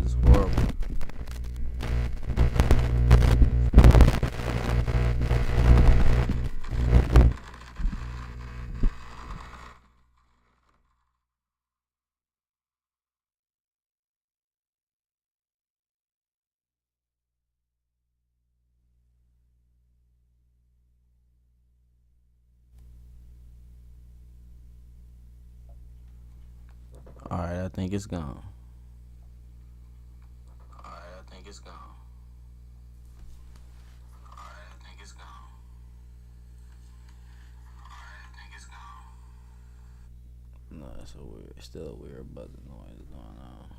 is horrible. Alright, I think it's gone. Alright, I think it's gone. Alright, I think it's gone. Alright, I think it's gone. No, it's a weird, still a weird buzzing noise going on.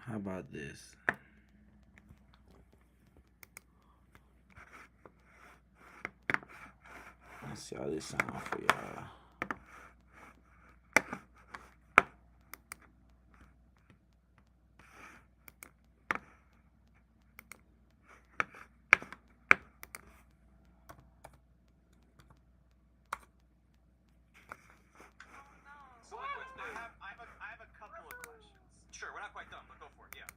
How about this? Let's see how this sounds for y'all. I have a couple of questions. Sure, we're not quite done, but go for it, yeah.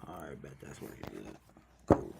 Alright, bet that's working good. Cool.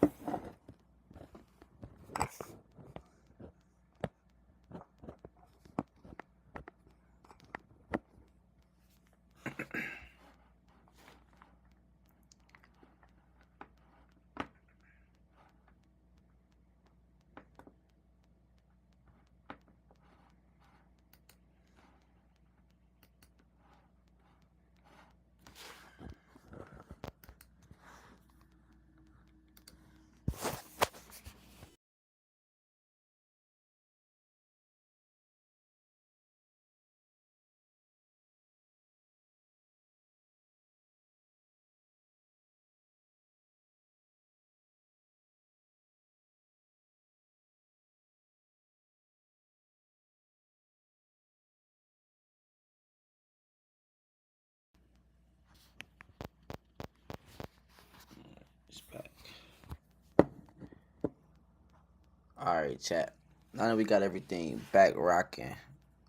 It's back. Alright, chat. Now that we got everything back rocking,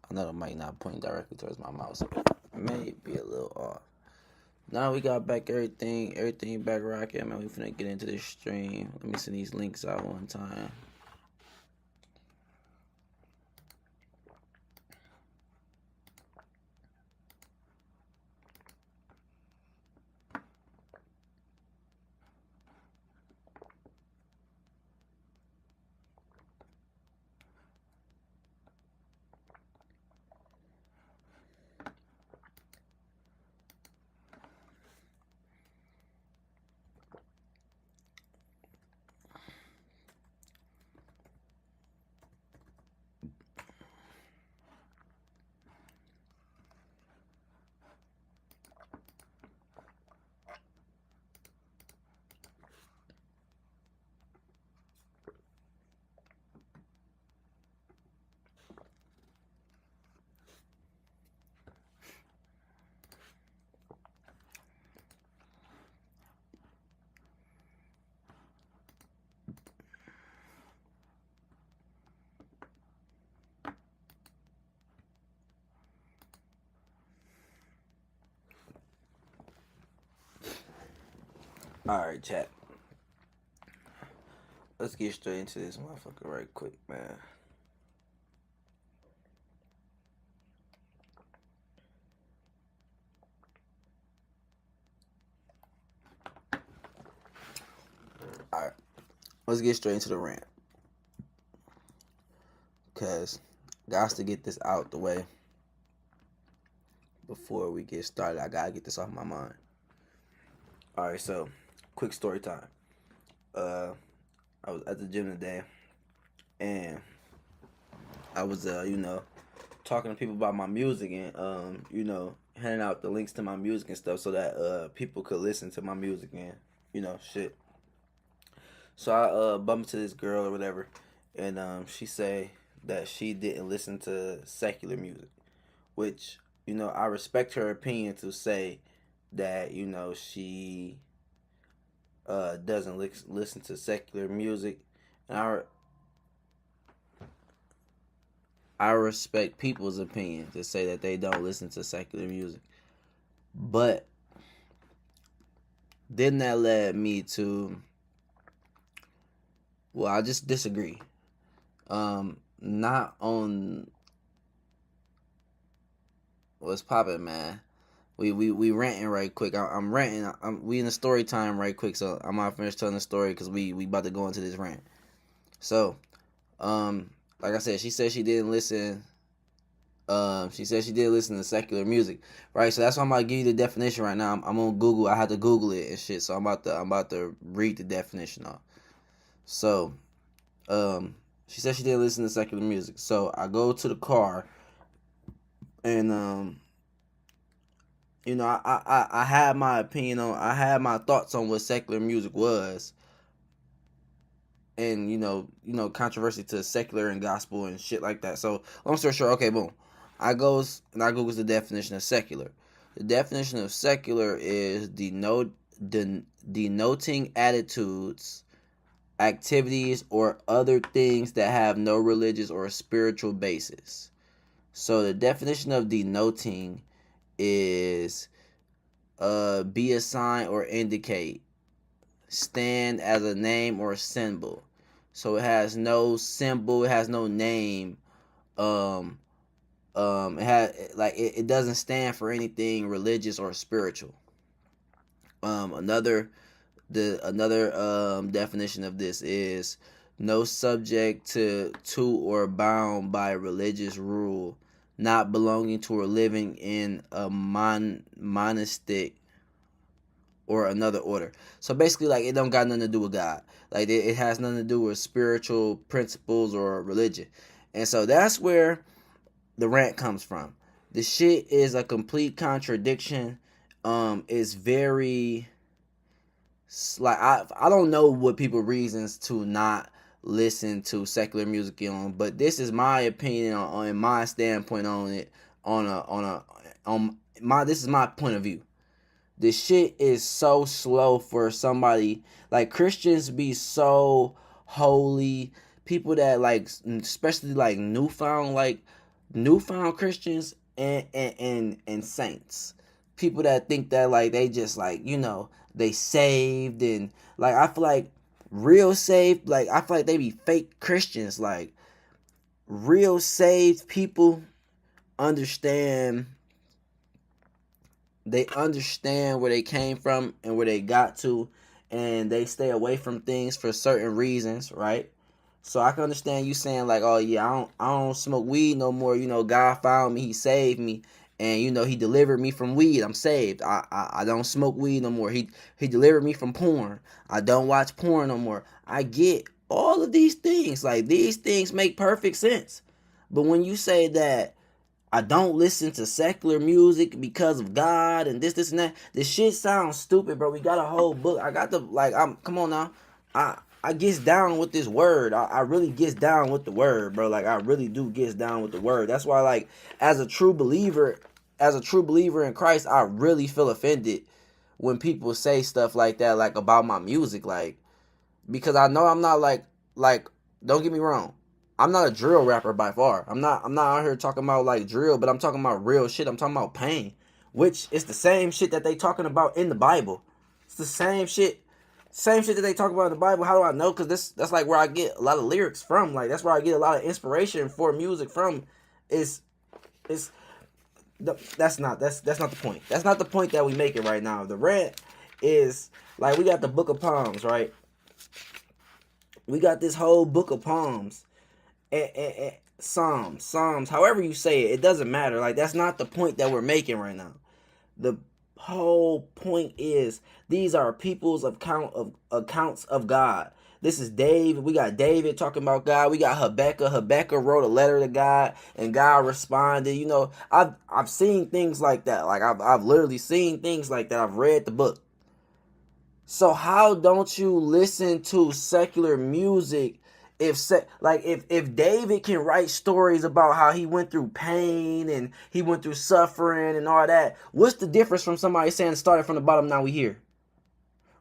I know the mic not pointing directly towards my mouth, so it may be a little off. Now we got back everything back rocking, man. We finna get into this stream. Let me send these links out one time. Alright, chat. Let's get straight into this motherfucker right quick, man. Alright. Let's get straight into the rant. Because got to get this out the way before we get started. I gotta get this off my mind. Alright, so quick story time. I was at the gym today and I was talking to people about my music and handing out the links to my music and stuff so that people could listen to my music and shit. So I bumped into this girl or whatever, and she say that she didn't listen to secular music, which I respect her opinion to say that she doesn't listen to secular music, and I respect people's opinion to say that they don't listen to secular music, but then that led me to, well, I just disagree. Not on what's poppin', man. We ranting right quick. I'm ranting. We in the story time right quick, so I'm gonna finish telling the story because we about to go into this rant. So, like I said, she said she didn't listen. She said she didn't listen to secular music, right? So that's why I'm about to give you the definition right now. I'm on Google. I had to Google it and shit. So I'm about to read the definition off. So, she said she didn't listen to secular music. So I go to the car, and I had my opinion on, I had my thoughts on what secular music was, and controversy to secular and gospel and shit like that. So long story short, okay, boom. I goes and I Googles the definition of secular. The definition of secular is denoting attitudes, activities, or other things that have no religious or spiritual basis. So the definition of denoting is be a sign or indicate, stand as a name or symbol. So it has no symbol, it has no name. It has it doesn't stand for anything religious or spiritual. Another definition of this is no subject to or bound by religious rule, not belonging to or living in a monastic or another order. So basically, like, it don't got nothing to do with God. Like, it has nothing to do with spiritual principles or religion. And so that's where the rant comes from. The shit is a complete contradiction. It's very, like, I don't know what people reasons to not listen to secular music on, but this is my opinion on my standpoint on it. This is my point of view. This shit is so slow for somebody, like, Christians be so holy. People that, like, especially like newfound Christians and saints. People that think that, like, they just, like, they saved, and, like, I feel like real saved, like, I feel like they be fake Christians. Like, real saved people understand where they came from and where they got to, and they stay away from things for certain reasons, right? So I can understand you saying, like, oh yeah, I don't smoke weed no more. God found me, He saved me, and He delivered me from weed. I'm saved. I don't smoke weed no more. He delivered me from porn. I don't watch porn no more. I get all of these things. Like, these things make perfect sense. But when you say that I don't listen to secular music because of God and this and that, this shit sounds stupid, bro. We got a whole book. I got the, like, come on now. I gets down with this word. I really gets down with the word, bro. Like, I really do gets down with the word. That's why, like, as a true believer in Christ, I really feel offended when people say stuff like that, like, about my music, like, because I know I'm not like, don't get me wrong, I'm not a drill rapper by far. I'm not out here talking about, like, drill, but I'm talking about real shit. I'm talking about pain, which is the same shit that they talking about in the Bible. It's the same shit. Same shit that they talk about in the Bible. How do I know? Because that's like where I get a lot of lyrics from. Like that's where I get a lot of inspiration for music from. Is is that's not the point. That's not the point that we making right now. The rant is like we got the Book of Palms, right? We got this whole Book of Palms and Psalms, however you say it, it doesn't matter. Like that's not the point that we're making right now. The whole point is these are people's accounts of God. This is David. We got David talking about God. We got Habakkuk. Habakkuk wrote a letter to God, and God responded. You know, I've seen things like that. Like I've literally seen things like that. I've read the book. So how don't you listen to secular music if David can write stories about how he went through pain and he went through suffering and all that, what's the difference from somebody saying started from the bottom, now we here?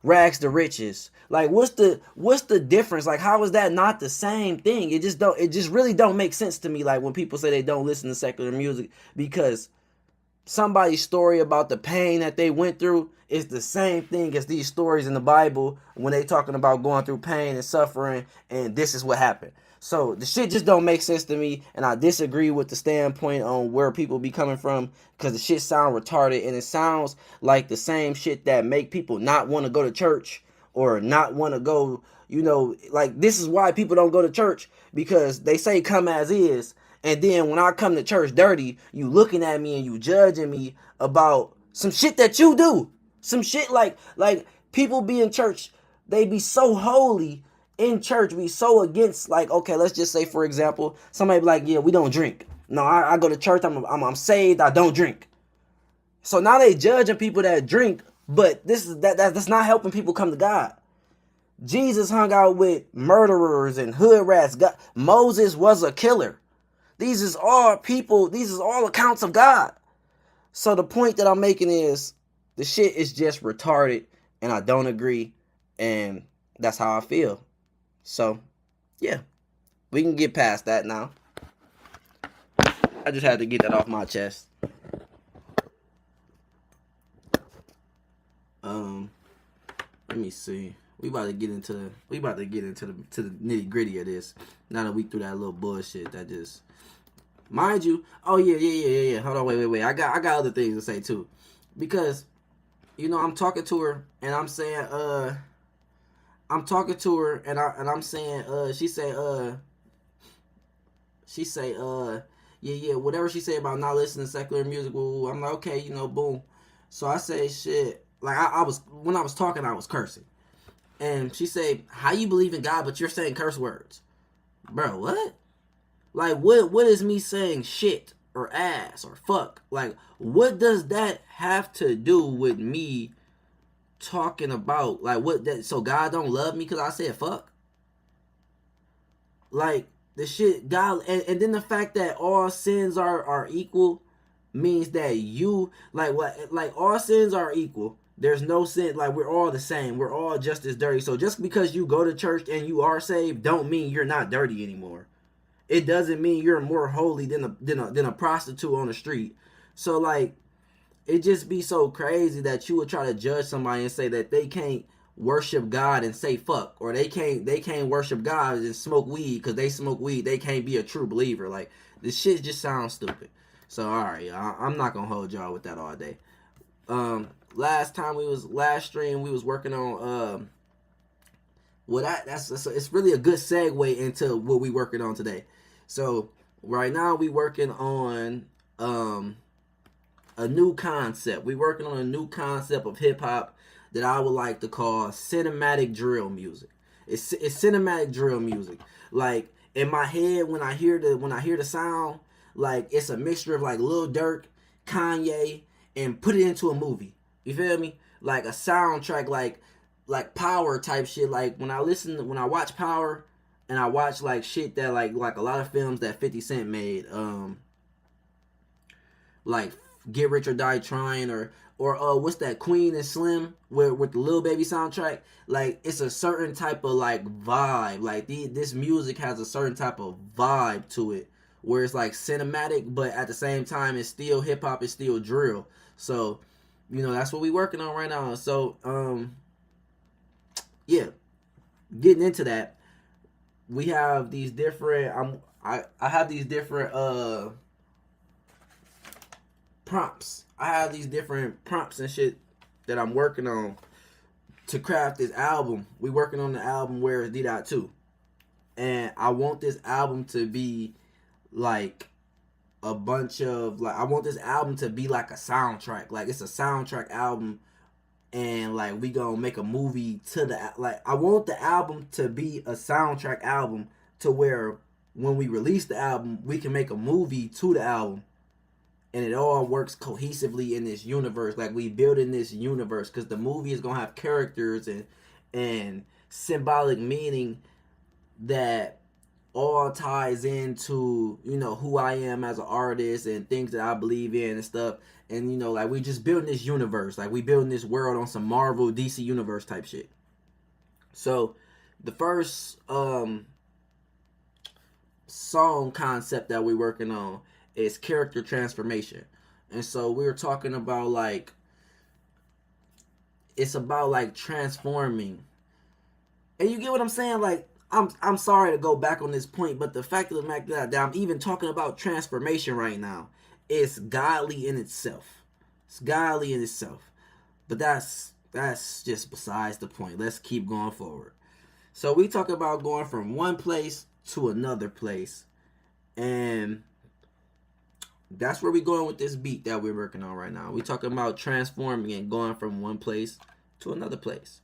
Rags to riches. Like what's the difference? Like how is that not the same thing? It just really don't make sense to me, like when people say they don't listen to secular music because somebody's story about the pain that they went through is the same thing as these stories in the Bible when they talking about going through pain and suffering and this is what happened. So the shit just don't make sense to me, and I disagree with the standpoint on where people be coming from because the shit sound retarded and it sounds like the same shit that make people not want to go to church or not want to go, you know, like this is why people don't go to church because they say come as is. And then when I come to church dirty, you looking at me and you judging me about some shit that you do. Some shit like people be in church, they be so holy in church, be so against, like, okay, let's just say for example, somebody be like, yeah, we don't drink. No, I go to church, I'm saved, I don't drink. So now they judging people that drink, but that's not helping people come to God. Jesus hung out with murderers and hood rats. God, Moses was a killer. These is all people, these is all accounts of God. So the point that I'm making is the shit is just retarded and I don't agree, and that's how I feel. So, yeah, we can get past that now. I just had to get that off my chest. Let me see. We about to get into the nitty gritty of this. Now that we through that little bullshit that just, mind you. Oh yeah. Hold on, wait. I got other things to say too, because you know I'm talking to her and I'm saying I'm talking to her and I'm saying she say yeah whatever she say about not listening to secular music. Well, I'm like, okay, you know, boom. So I say shit like I was, when I was talking I was cursing, and she say, how you believe in God but you're saying curse words, bro? What? Like what is me saying shit or ass or fuck? Like what does that have to do with me talking about, like, what that, so God don't love me because I said fuck? Like the shit God, and then the fact that all sins are equal means that you, like, what, like all sins are equal. There's no sin, like we're all the same, we're all just as dirty. So just because you go to church and you are saved don't mean you're not dirty anymore. It doesn't mean you're more holy than a prostitute on the street. So like, it just be so crazy that you would try to judge somebody and say that they can't worship God and say fuck, or they can't worship God and smoke weed because they smoke weed. They can't be a true believer. Like this shit just sounds stupid. So all right, I'm not gonna hold y'all with that all day. Last stream we was working on it's really a good segue into what we working on today. So right now we working on a new concept. We working on a new concept of hip hop that I would like to call cinematic drill music. It's cinematic drill music. Like in my head when I hear the sound, like it's a mixture of like Lil Durk, Kanye, and put it into a movie. You feel me? Like a soundtrack, like Power type shit. Like when I watch Power, and I watch like shit that like a lot of films that 50 Cent made, like Get Rich or Die Trying, or what's that, Queen and Slim with the Lil Baby soundtrack. Like it's a certain type of like vibe. Like this music has a certain type of vibe to it where it's like cinematic, but at the same time it's still hip hop, it's still drill. So you know that's what we working on right now. So yeah, getting into that, we have these different. I have these different prompts. I have these different prompts and shit that I'm working on to craft this album. We working on the album Where is D.2, and I want this album to be like a bunch of like I want this album to be like a soundtrack. Like it's a soundtrack album, and like we gonna make a movie to the like I want the album to be a soundtrack album to where when we release the album we can make a movie to the album, and it all works cohesively in this universe. Like we build in this universe because the movie is gonna have characters and symbolic meaning that all ties into, you know, who I am as an artist and things that I believe in and stuff. And, you know, like we just building this universe. Like we building this world on some Marvel DC universe type shit. So the first song concept that we're working on is character transformation. And so we were talking about like it's about like transforming. And you get what I'm saying? Like I'm sorry to go back on this point, but the fact of the matter that I'm even talking about transformation right now is godly in itself. It's godly in itself. But that's just besides the point. Let's keep going forward. So we talk about going from one place to another place. And that's where we're going with this beat that we're working on right now. We're talking about transforming and going from one place to another place.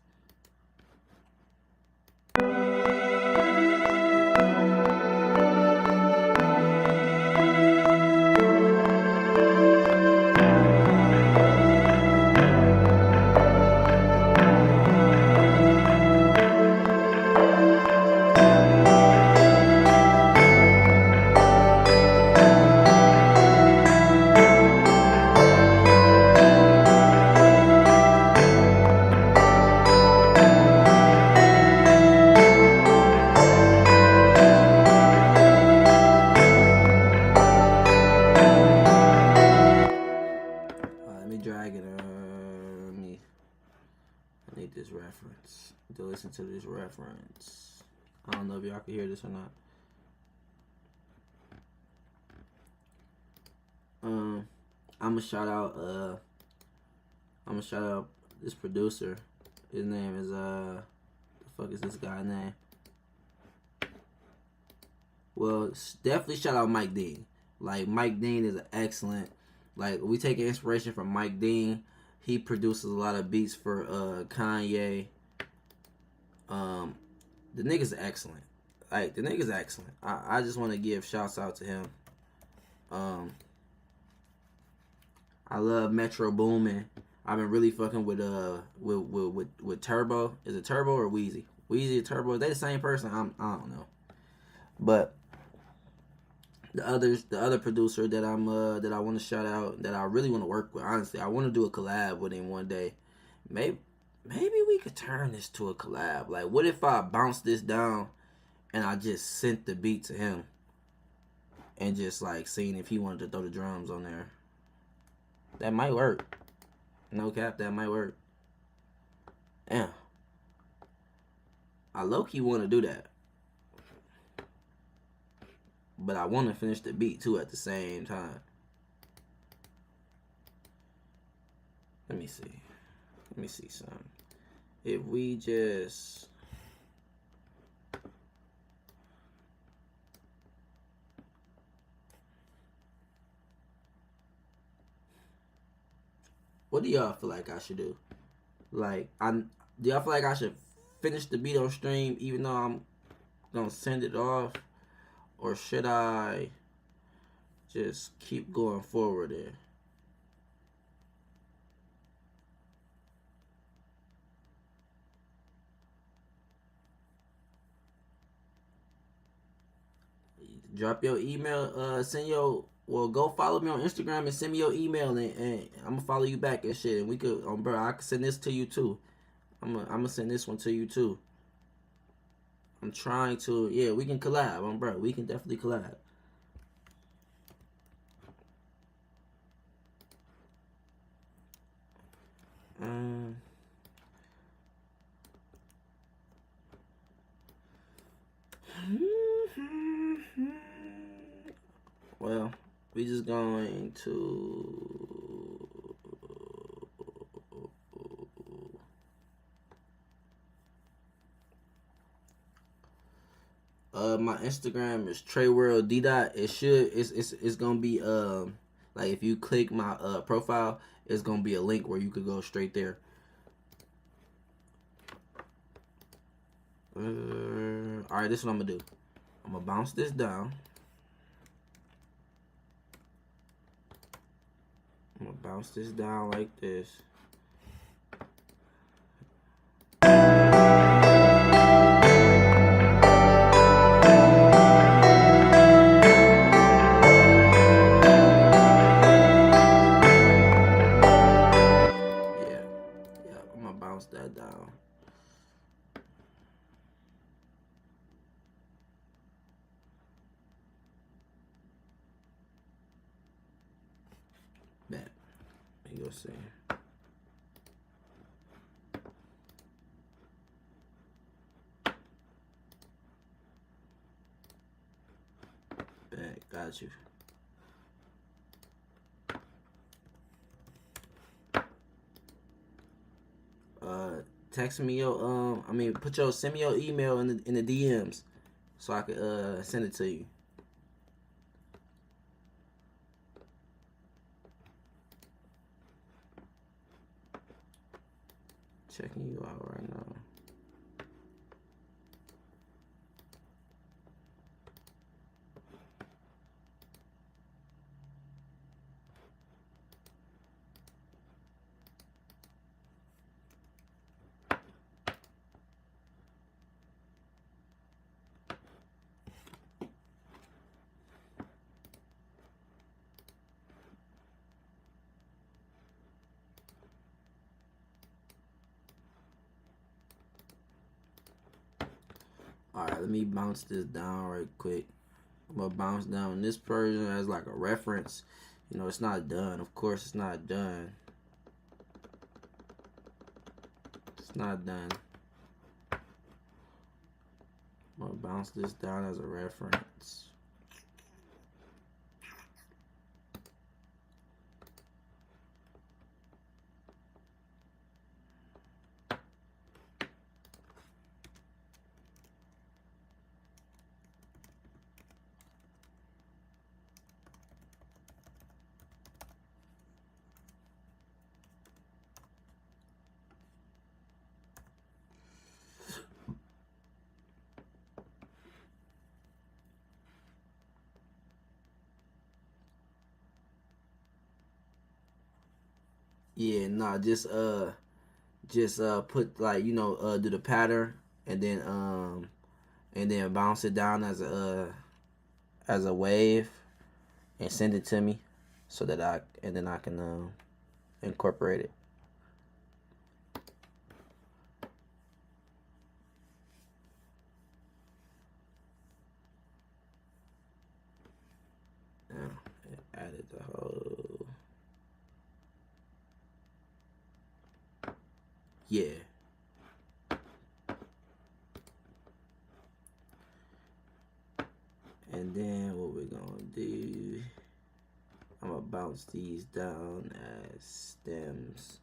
Let me drag it. I need this reference to listen to this reference. I don't know if y'all can hear this or not. I'm gonna shout out this producer. His name is the fuck is this guy's name? Well, definitely shout out Mike Dean. Like Mike Dean is an excellent. Like we take inspiration from Mike Dean. He produces a lot of beats for Kanye. The nigga's excellent. Like the nigga's excellent. I just want to give shouts out to him. I love Metro Boomin. I've been really fucking with Turbo. Is it Turbo or Wheezy? Wheezy or Turbo? Are they the same person? I don't know. But the other producer that I want to shout out, that I really want to work with, honestly, I want to do a collab with him one day. Maybe we could turn this to a collab. Like, what if I bounce this down and I just sent the beat to him and just like seeing if he wanted to throw the drums on there? That might work. No cap, that might work. Damn. I low-key want to do that. But I want to finish the beat too at the same time. Let me see something. If we just... What do y'all feel like I should do? Like, do y'all feel like I should finish the beat on stream even though I'm gonna send it off? Or should I just keep going forward there? Drop your email, go follow me on Instagram and send me your email and I'm gonna follow you back and shit. And we could, bro, I can send this to you too. I'm gonna send this one to you too. I'm trying to, yeah, we can collab, bro. We can definitely collab. Well, we just going to my Instagram is TreyWorld D dot. It's gonna be like if you click my profile, it's gonna be a link where you could go straight there. All right, this is what I'm gonna do. I'm gonna bounce this down. I'm gonna bounce this down like this. Yeah, I'm gonna bounce that down. Bet. Let me go see. Bet, got you. Text me your send me your email in the DMs so I can send it to you. Checking you out right now. Alright, let me bounce this down right quick. I'm gonna bounce down this version as like a reference. You know, it's not done. Of course, it's not done. It's not done. I'm gonna bounce this down as a reference. Yeah, nah, just put like, you know, do the pattern and then bounce it down as a wave and send it to me so that I can incorporate it. Now, I added the whole. Yeah. And then what we're gonna do, I'm gonna bounce these down as stems.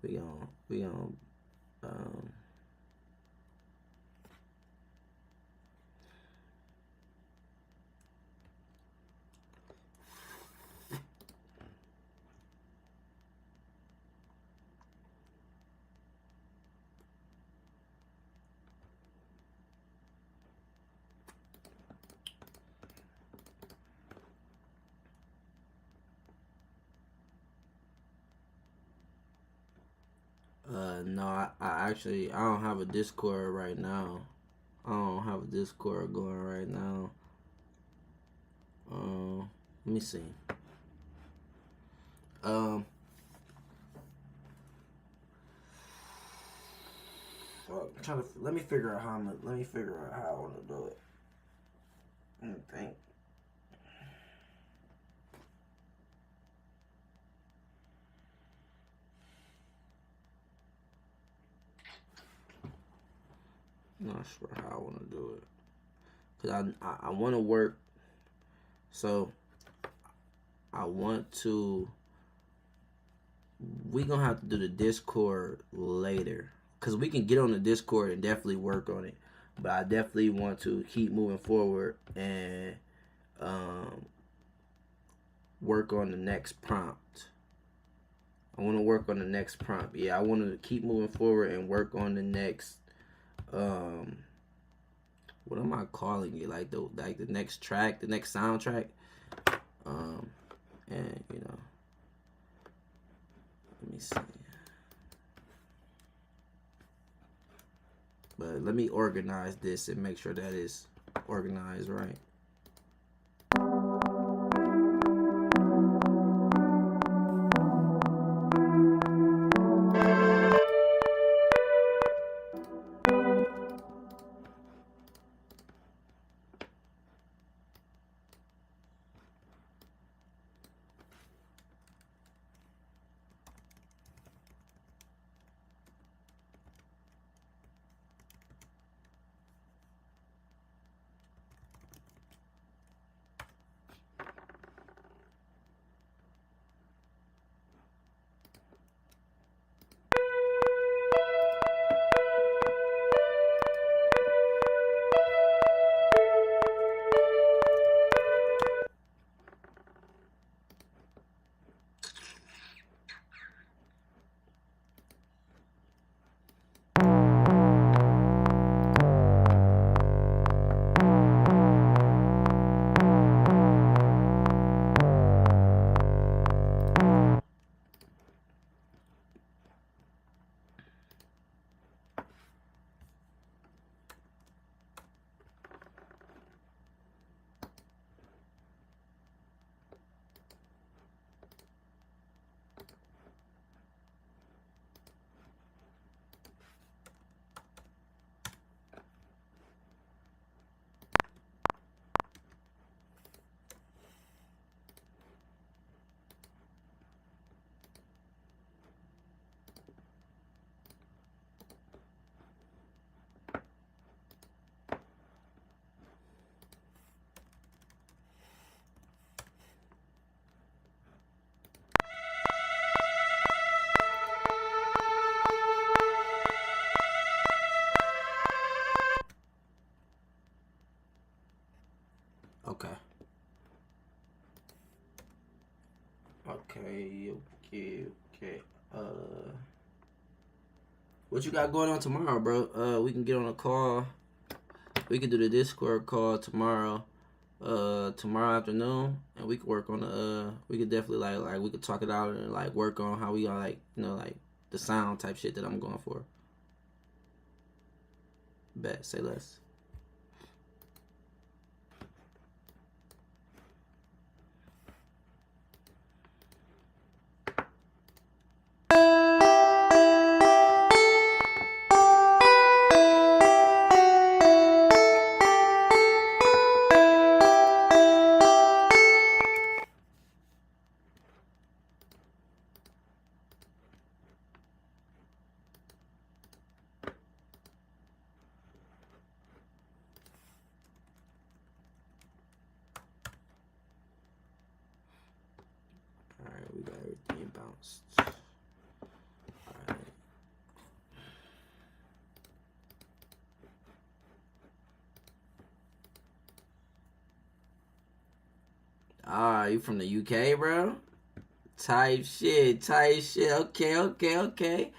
We gonna no, I don't have a Discord right now. I don't have a Discord going right now. Let me see. Let me figure out how I want to do it. Let me think. I'm not sure how I want to do it, cause I want to work So I want to. We gonna have to do the Discord later, cause we can get on the Discord and definitely work on it. But I definitely want to keep moving forward and um, work on the next prompt. I want to work on the next prompt. Yeah, I want to keep moving forward and work on the next. Um, what am I calling it? Like the next track, the next soundtrack. Um, and let me see. But let me organize this and make sure that is organized right. Okay. Okay. What you got going on tomorrow, bro? We can get on a call. We can do the Discord call tomorrow. Tomorrow afternoon, and we could work on the. We could definitely like we could talk it out and like work on how we gonna like the sound type shit that I'm going for. Bet. Say less. Alright, we got everything bounced. Alright. Ah, you from the UK, bro? Type shit. Okay.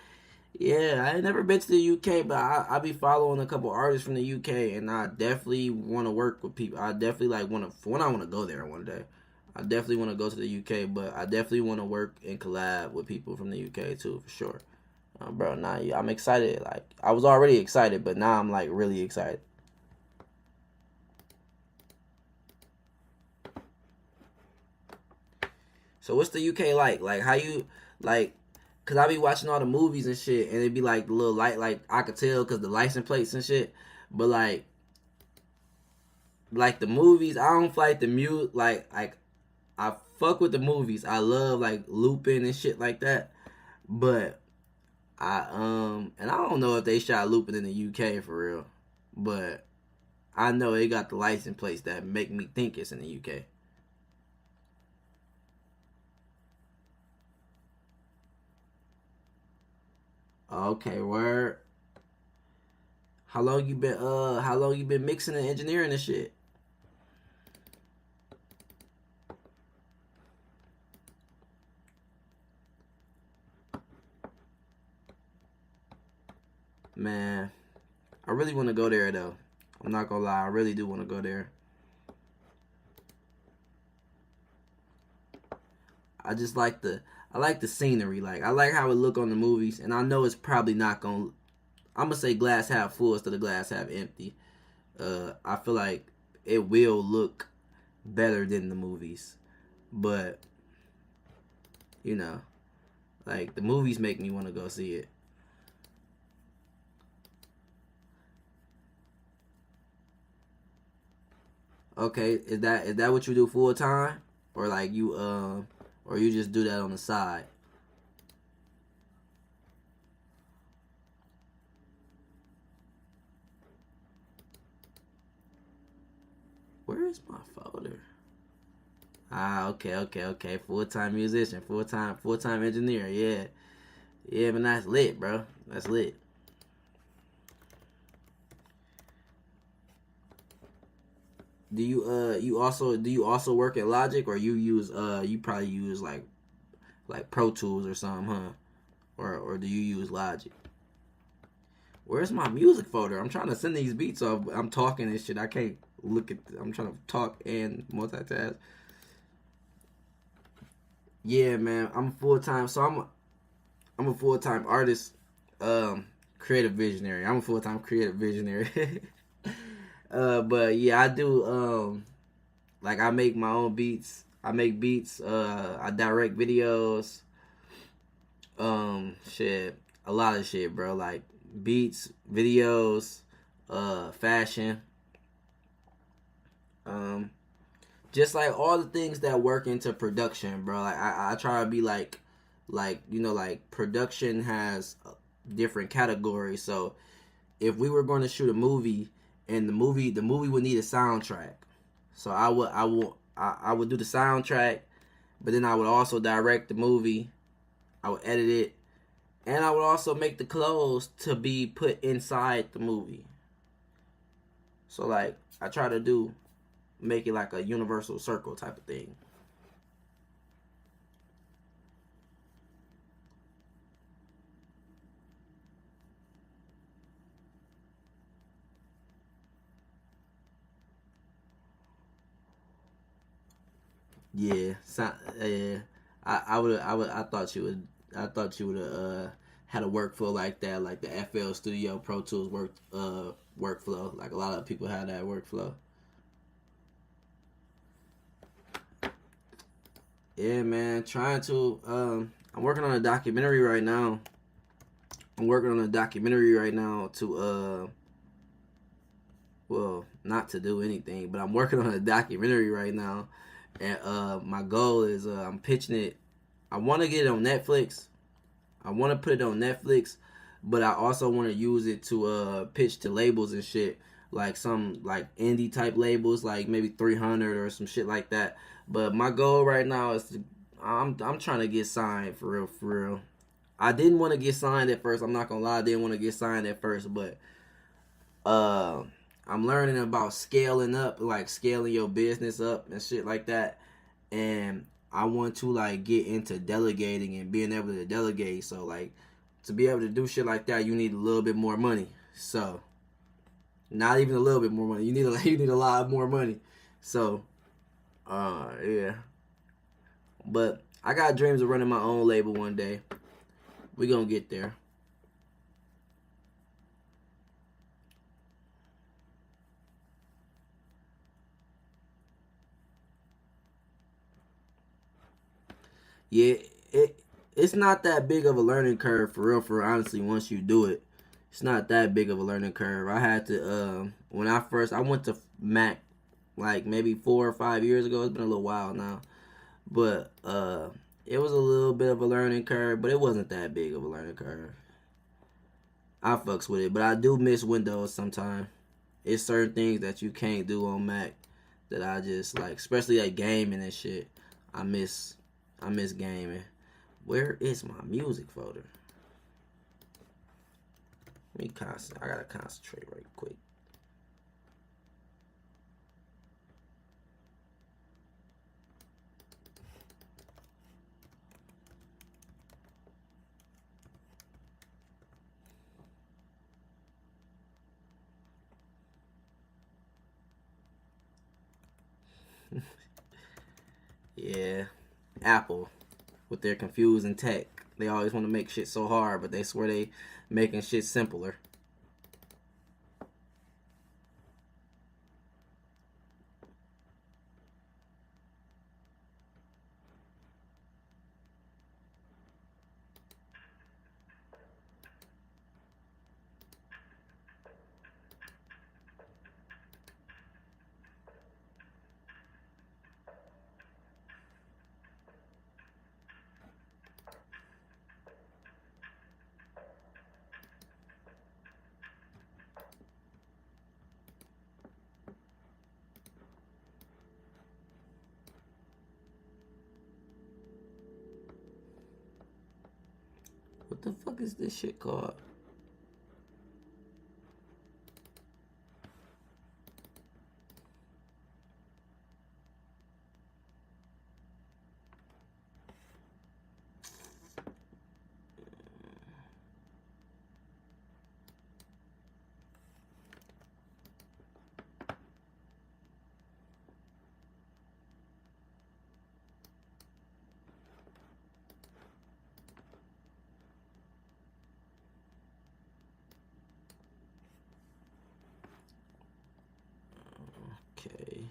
Yeah, I ain't never been to the UK, but I be following a couple artists from the UK, and I definitely want to work with people. I definitely like want to when I want to go there one day. I definitely want to go to the UK, but I definitely want to work and collab with people from the UK too, for sure. Bro, now I'm excited. Like I was already excited, but now I'm like really excited. So what's the UK like? Like how you like? Cause I be watching all the movies and shit, and it be like the little light, like I could tell cause the license plates and shit. But like the movies, I don't like the mute. Like I fuck with the movies. I love like Lupin and shit like that. But and I don't know if they shot Lupin in the UK for real, but I know they got the license plates that make me think it's in the UK. Okay, word. How long you been mixing and engineering and shit? Man, I really want to go there though. I'm not gonna lie, I really do want to go there. I just like I like the scenery. Like I like how it look on the movies, and I know it's probably not gonna. I'm gonna say glass half full instead of glass half empty. I feel like it will look better than the movies, but you know, like the movies make me want to go see it. Okay, is that what you do full time, or like you or you just do that on the side? Where is my folder? Ah, okay. Full time musician, full time engineer. Yeah, yeah, but that's lit, bro. That's lit. Do you also work at Logic, or you probably use like Pro Tools or something, huh? Or do you use Logic? Where's my music folder? I'm trying to send these beats off. I'm talking and shit. I can't look at. I'm trying to talk and multitask. Yeah, man. I'm full time. So I'm a full time artist, creative visionary. I'm a full time creative visionary. But yeah, I do. Like I make my own beats. I make beats. I direct videos. Shit, a lot of shit, bro. Like beats, videos, fashion. Um, just like all the things that work into production, bro. Like I try to be like like production has different categories. So if we were going to shoot a movie, and the movie would need a soundtrack, so I would do the soundtrack, but then I would also direct the movie. I would edit it, and I would also make the clothes to be put inside the movie. So like I try to do make it like a universal circle type of thing. Yeah, yeah. I thought you would have had a workflow like that, like the FL Studio Pro Tools workflow. Like a lot of people have that workflow. Yeah, man. Trying to. I'm working on a documentary right now. I'm working on a documentary right now to well, not to do anything, but I'm working on a documentary right now, and my goal is I'm pitching it. I want to get it on Netflix. I want to put it on Netflix, but I also want to use it to pitch to labels and shit, like some like indie type labels, like maybe 300 or some shit like that. But my goal right now is to I'm trying to get signed for real, for real. I didn't want to get signed at first. I'm not gonna lie, I didn't want to get signed at first, but uh, I'm learning about scaling up, like scaling your business up and shit like that. And I want to like get into delegating and being able to delegate. So like to be able to do shit like that, you need a little bit more money. So not even a little bit more money. You need you need a lot more money. So yeah. But I got dreams of running my own label one day. We gonna get there. Yeah, it it's not that big of a learning curve for real. For honestly, once you do it, it's not that big of a learning curve. I had to when I went to Mac like maybe 4 or 5 years ago. It's been a little while now, but it was a little bit of a learning curve, but it wasn't that big of a learning curve. I fucks with it, but I do miss Windows sometimes. It's certain things that you can't do on Mac that I just like, especially like gaming and shit. I miss gaming. Where is my music folder? Let me concentrate. I gotta concentrate right quick. Yeah, Apple with their confusing tech. They always want to make shit so hard, but they swear they making shit simpler. What the fuck is this shit called? Okay.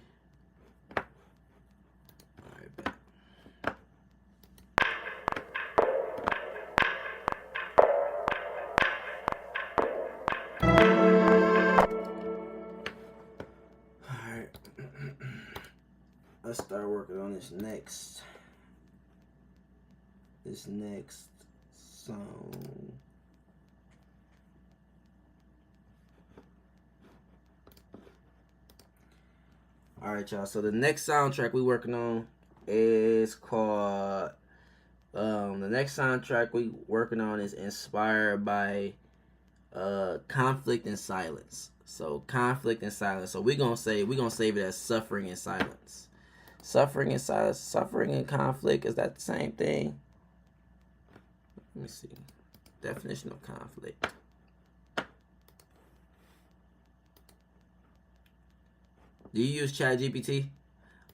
Alright, bet. Alright. Let's start working on this next song. Alright, y'all. So the next soundtrack we working on is called the next soundtrack we working on is inspired by conflict and silence. So conflict and silence. So we're gonna save it as suffering and silence. Suffering and silence. Suffering and conflict, is that the same thing? Let me see. Definition of conflict. Do you use ChatGPT?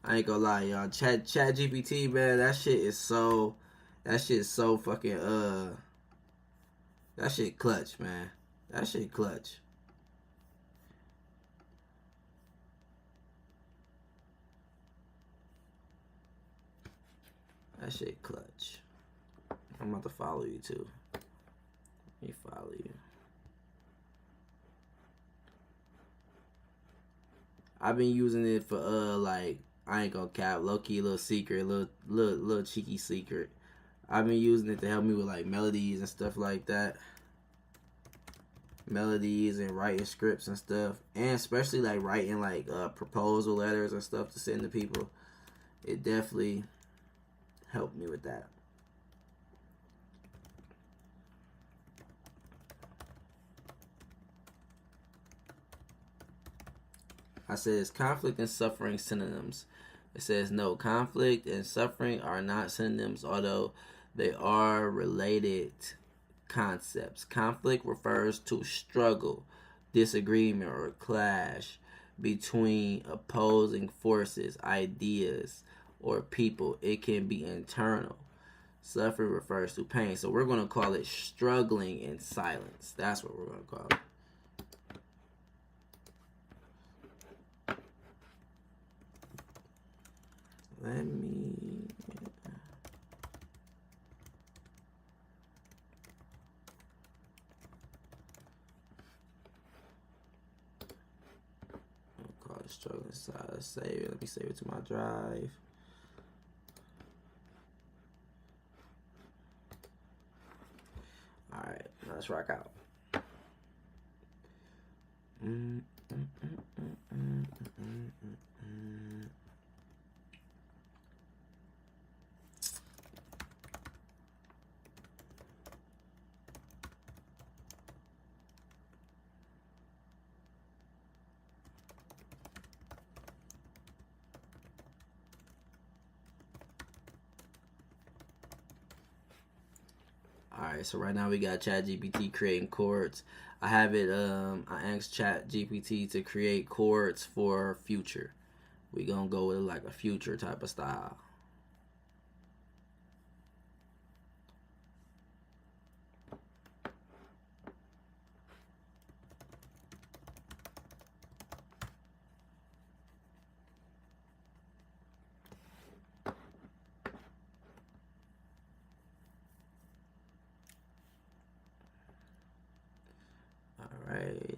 I ain't gonna lie, y'all. ChatGPT, man, that shit is so fucking that shit clutch, man. That shit clutch. That shit clutch. I'm about to follow you too. Let me follow you. I've been using it for like, I ain't gonna cap, low key little secret, little cheeky secret. I've been using it to help me with like melodies and stuff like that. Melodies and writing scripts and stuff, and especially like writing like proposal letters and stuff to send to people. It definitely helped me with that. I said, is conflict and suffering synonyms? It says no, conflict and suffering are not synonyms, although they are related concepts. Conflict refers to struggle, disagreement, or clash between opposing forces, ideas, or people. It can be internal. Suffering refers to pain. So we're going to call it struggling in silence. That's what we're going to call it. Let me... I'll call it struggling side. Save it. Let me save it to my drive. Alright, let's rock out. Alright, so right now we got ChatGPT creating chords. I have it, I asked ChatGPT to create chords for future. We gonna go with like a future type of style. Alright.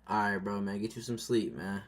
Alright, bro, man, get you some sleep, man.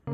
I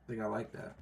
think I like that.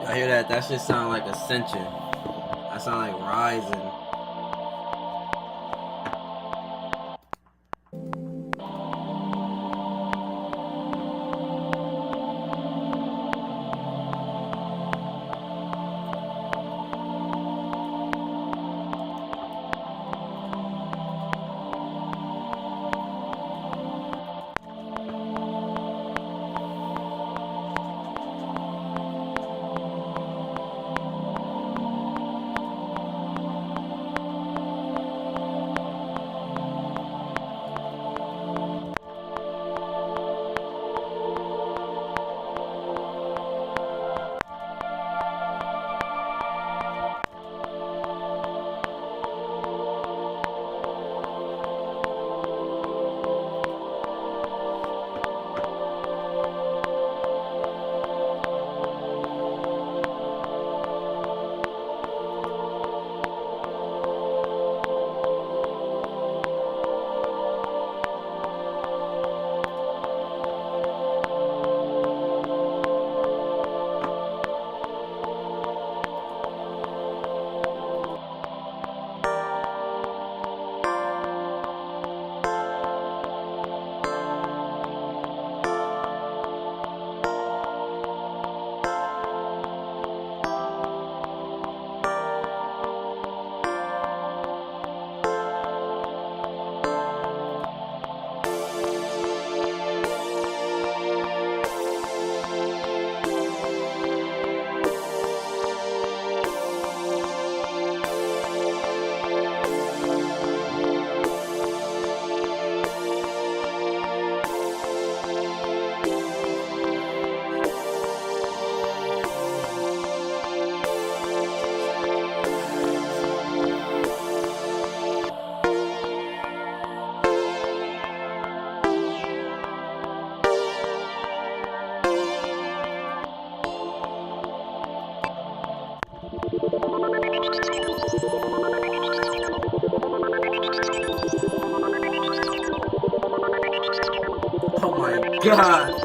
I hear that? That shit sound like Ascension. That sound like Rising. Oh my god.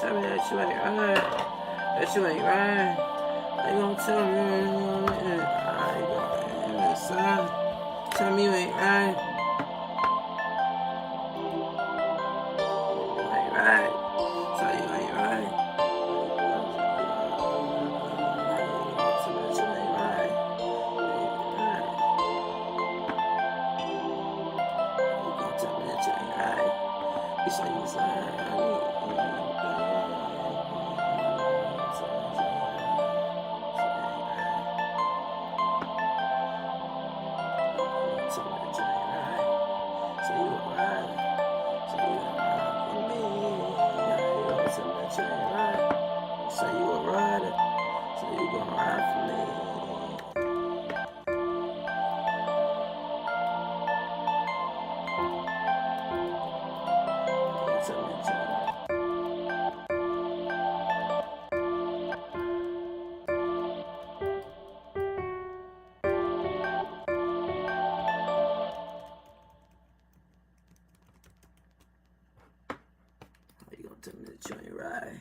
tell me that you ain't right? That you ain't right? How you gonna tell me you ain't right? Son, tell me you ain't right. You ain't right. Tell you ain't right. Tell me that you ain't right. You gonna tell me that you ain't right? You say you was lying. So you a rider, so you gon' ride for me. Tell me, tell me. How you gonna tell me that you ain't right?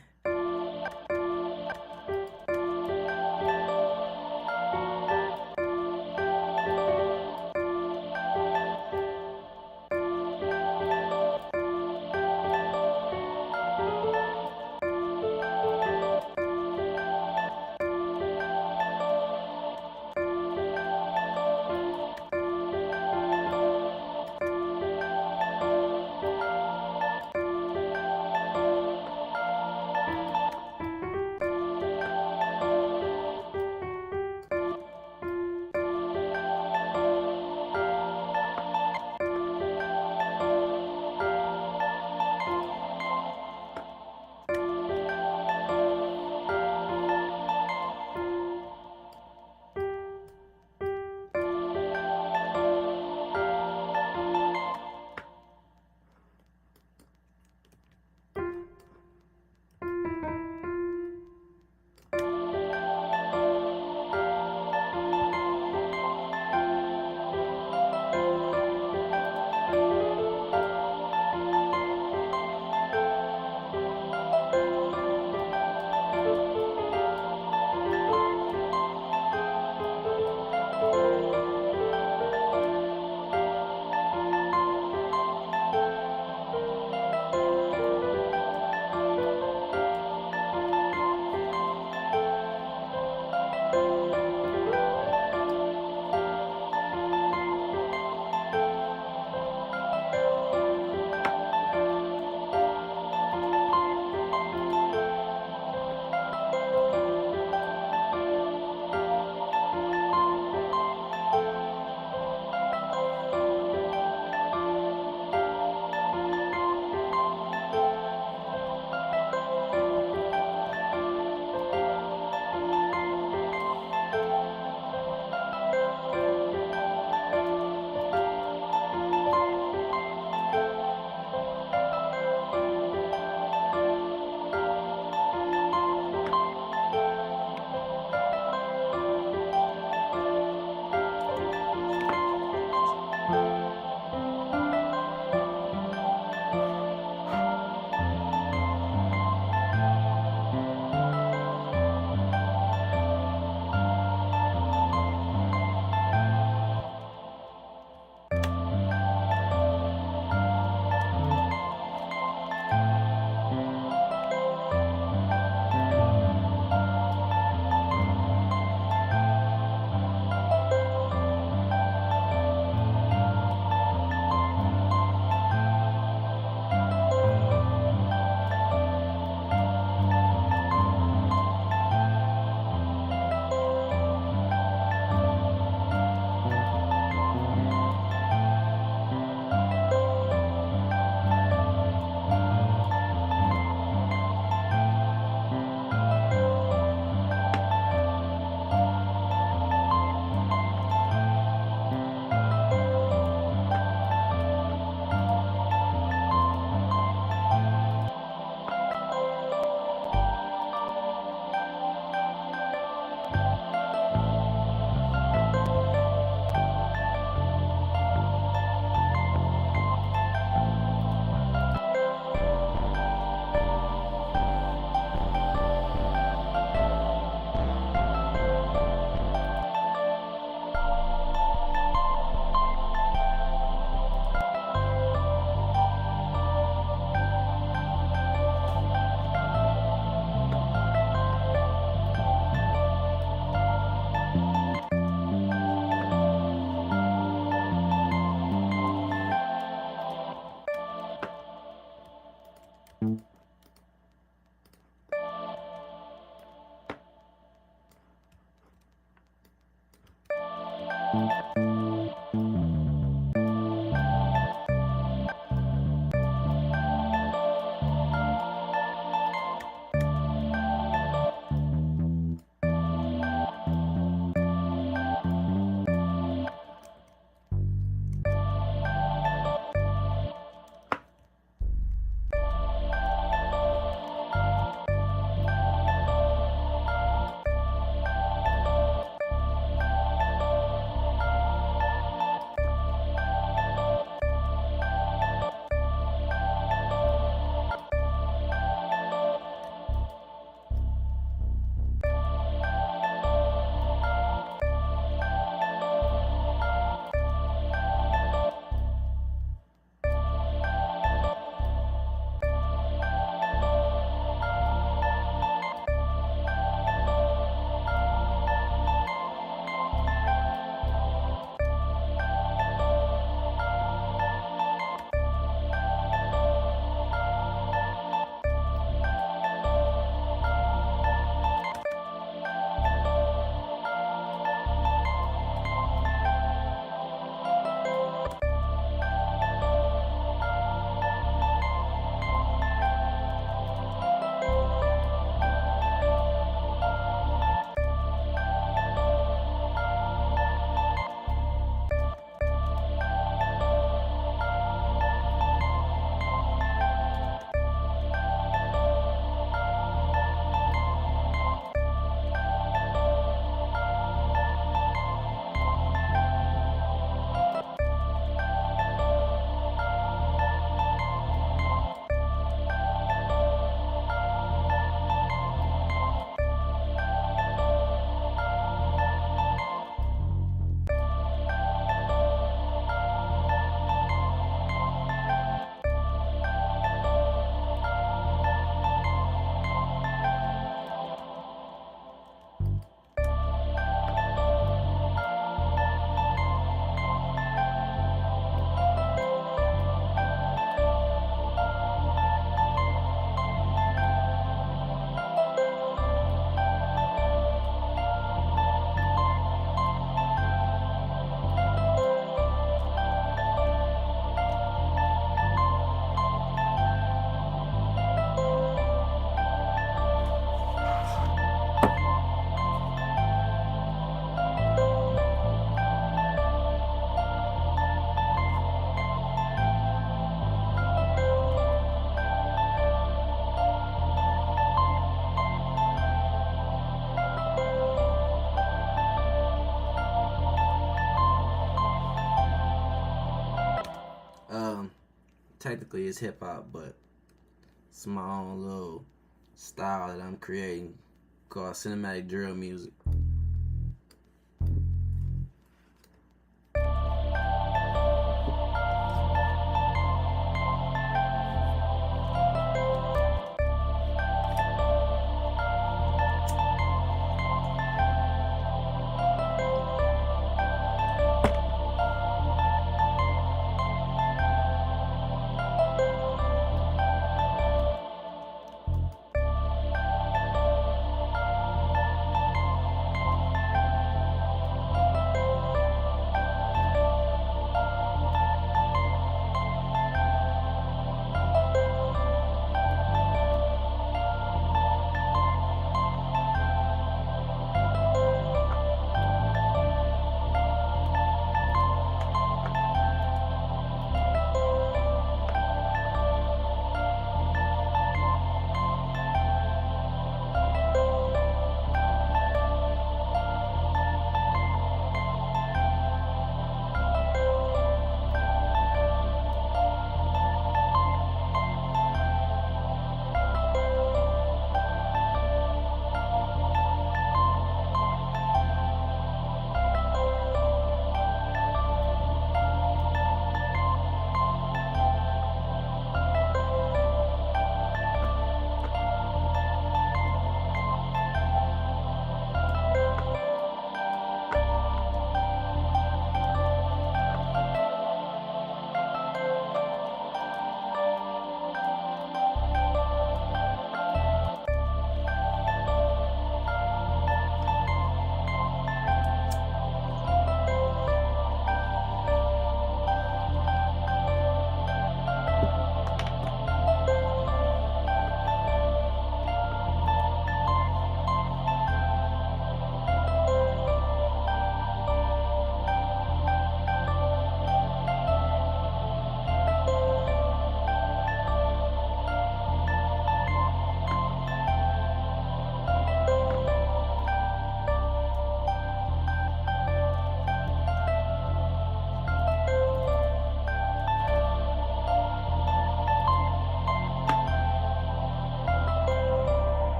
Technically it's hip hop, but it's my own little style that I'm creating called cinematic drill music.